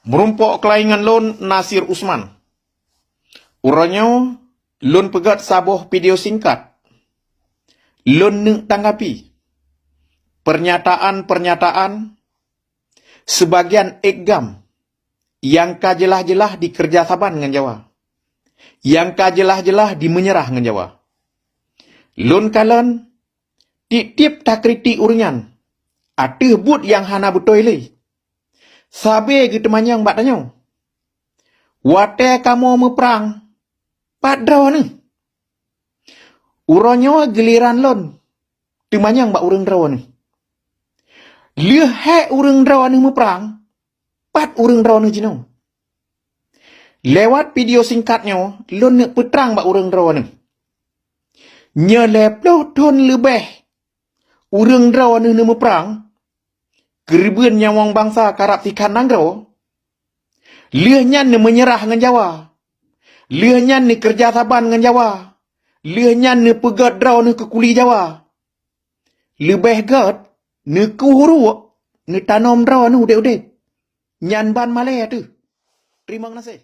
Merumpok kelaingan lon Nasir Usman. Uranya, lon pegat sabuh video singkat. Lon nek tanggapi pernyataan-pernyataan sebagian ekgam yang kajelah-jelah dikerja saban dengan Jawa. Yang kajelah-jelah di menyerah dengan Jawa. Lon kalan tip-tip tak kritik uringan. Atih but yang hana betul le. Sabe gitu manyang bak tanya. Wate kamu meperang. Padraw ni. Uronyo giliran lon. Timanyang bak urang draw ni. Lihat urang draw ni meperang. Pat urang draw ni jino. Lewat video singkatnya, lon nak peterang bak urang draw ni. Nyelep lo ton lebih. Urang draw ni meperang. Keribuan nyawang bangsa karap tikan nanggro. Lihatnya ni menyerah dengan Jawa. Lihatnya ni kerja saban dengan Jawa. Lihatnya ni pegat draw ni ke kuli Jawa. Lebih gat ni kuhuru ni tanam draw ni udik-udik. Nyan ban malaya tu. Terima kasih.